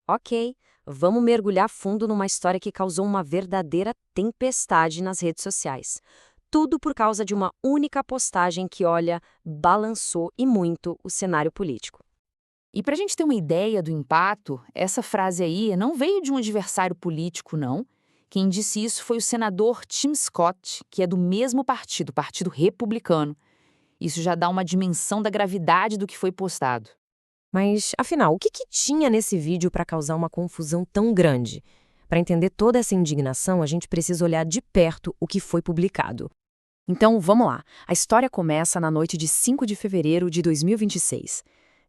Ok, vamos mergulhar fundo numa história que causou uma verdadeira tempestade nas redes sociais. Tudo por causa de uma única postagem que, olha, balançou e muito o cenário político. E para a gente ter uma ideia do impacto, essa frase aí não veio de um adversário político, não. Quem disse isso foi o senador Tim Scott, que é do mesmo partido, o Partido Republicano. Isso já dá uma dimensão da gravidade do que foi postado. Mas, afinal, o que tinha nesse vídeo para causar uma confusão tão grande? Para entender toda essa indignação, a gente precisa olhar de perto o que foi publicado. Então, vamos lá. A história começa na noite de 5 de fevereiro de 2026.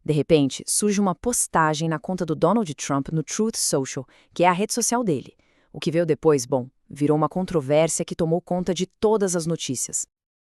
De repente, surge uma postagem na conta do Donald Trump no Truth Social, que é a rede social dele. O que veio depois, bom, virou uma controvérsia que tomou conta de todas as notícias.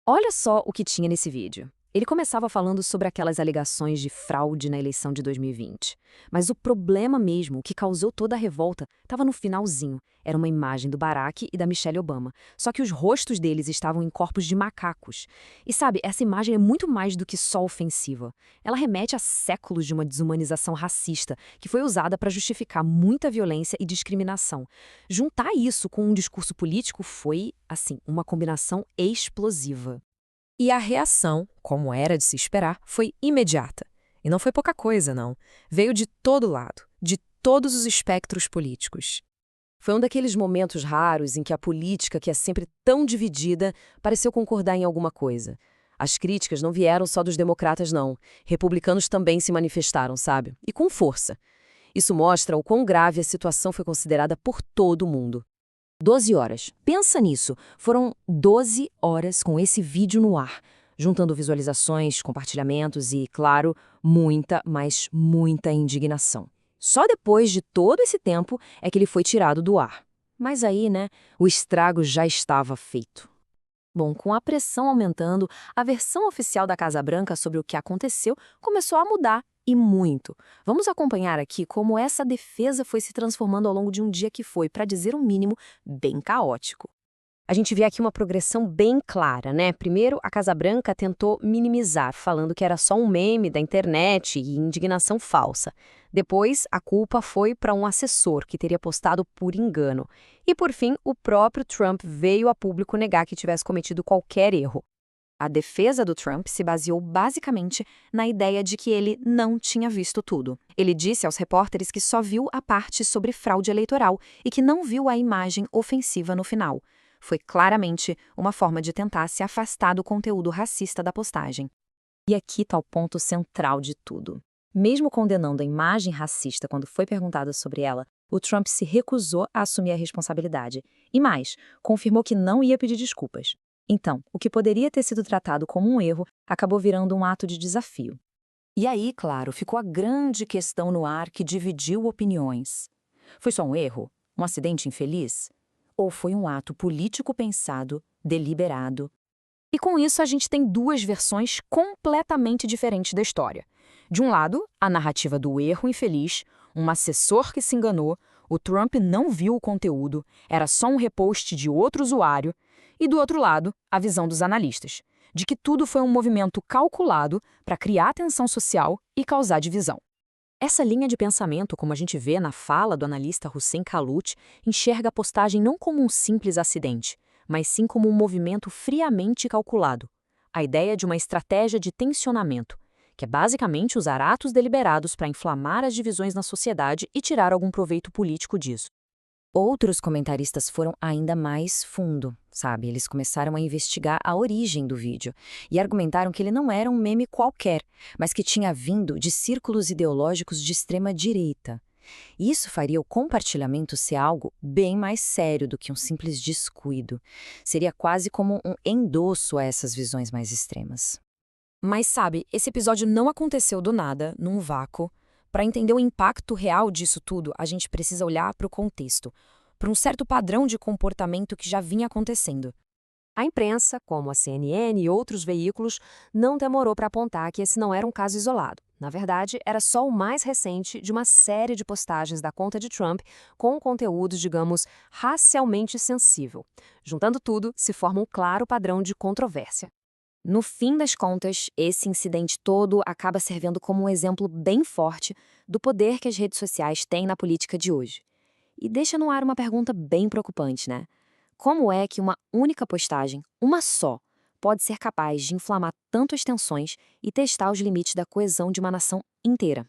Olha só o que tinha nesse vídeo. Ele começava falando sobre aquelas alegações de fraude na eleição de 2020. Mas o problema mesmo, o que causou toda a revolta, estava no finalzinho. Era uma imagem do Barack e da Michelle Obama. Só que os rostos deles estavam em corpos de macacos. E sabe, essa imagem é muito mais do que só ofensiva. Ela remete a séculos de uma desumanização racista que foi usada para justificar muita violência e discriminação. Juntar isso com um discurso político foi, assim, uma combinação explosiva. E a reação, como era de se esperar, foi imediata. E não foi pouca coisa, não. Veio de todo lado, de todos os espectros políticos. Foi um daqueles momentos raros em que a política, que é sempre tão dividida, pareceu concordar em alguma coisa. As críticas não vieram só dos democratas, não. Republicanos também se manifestaram, sabe? E com força. Isso mostra o quão grave a situação foi considerada por todo mundo. 12 horas. Pensa nisso. Foram 12 horas com esse vídeo no ar, juntando visualizações, compartilhamentos e, claro, muita, mas muita indignação. Só depois de todo esse tempo é que ele foi tirado do ar. Mas aí, né, o estrago já estava feito. Bom, com a pressão aumentando, a versão oficial da Casa Branca sobre o que aconteceu começou a mudar, e muito. Vamos acompanhar aqui como essa defesa foi se transformando ao longo de um dia que foi, para dizer o mínimo, bem caótico. A gente vê aqui uma progressão bem clara, né? Primeiro, a Casa Branca tentou minimizar, falando que era só um meme da internet e indignação falsa. Depois, a culpa foi para um assessor que teria postado por engano. E, por fim, o próprio Trump veio a público negar que tivesse cometido qualquer erro. A defesa do Trump se baseou basicamente na ideia de que ele não tinha visto tudo. Ele disse aos repórteres que só viu a parte sobre fraude eleitoral e que não viu a imagem ofensiva no final. Foi claramente uma forma de tentar se afastar do conteúdo racista da postagem. E aqui está o ponto central de tudo. Mesmo condenando a imagem racista quando foi perguntado sobre ela, o Trump se recusou a assumir a responsabilidade. E mais, confirmou que não ia pedir desculpas. Então, o que poderia ter sido tratado como um erro acabou virando um ato de desafio. E aí, claro, ficou a grande questão no ar que dividiu opiniões. Foi só um erro? Um acidente infeliz? Ou foi um ato político pensado, deliberado? E com isso a gente tem duas versões completamente diferentes da história. De um lado, a narrativa do erro infeliz, um assessor que se enganou, o Trump não viu o conteúdo, era só um repost de outro usuário. E do outro lado, a visão dos analistas, de que tudo foi um movimento calculado para criar tensão social e causar divisão. Essa linha de pensamento, como a gente vê na fala do analista Hussein Kalut, enxerga a postagem não como um simples acidente, mas sim como um movimento friamente calculado. A ideia de uma estratégia de tensionamento, que é basicamente usar atos deliberados para inflamar as divisões na sociedade e tirar algum proveito político disso. Outros comentaristas foram ainda mais fundo, sabe? Eles começaram a investigar a origem do vídeo e argumentaram que ele não era um meme qualquer, mas que tinha vindo de círculos ideológicos de extrema direita. Isso faria o compartilhamento ser algo bem mais sério do que um simples descuido. Seria quase como um endosso a essas visões mais extremas. Mas sabe, esse episódio não aconteceu do nada, num vácuo. Para entender o impacto real disso tudo, a gente precisa olhar para o contexto, para um certo padrão de comportamento que já vinha acontecendo. A imprensa, como a CNN e outros veículos, não demorou para apontar que esse não era um caso isolado. Na verdade, era só o mais recente de uma série de postagens da conta de Trump com conteúdo, digamos, racialmente sensível. Juntando tudo, se forma um claro padrão de controvérsia. No fim das contas, esse incidente todo acaba servindo como um exemplo bem forte do poder que as redes sociais têm na política de hoje. E deixa no ar uma pergunta bem preocupante, né? Como é que uma única postagem, uma só, pode ser capaz de inflamar tanto as tensões e testar os limites da coesão de uma nação inteira?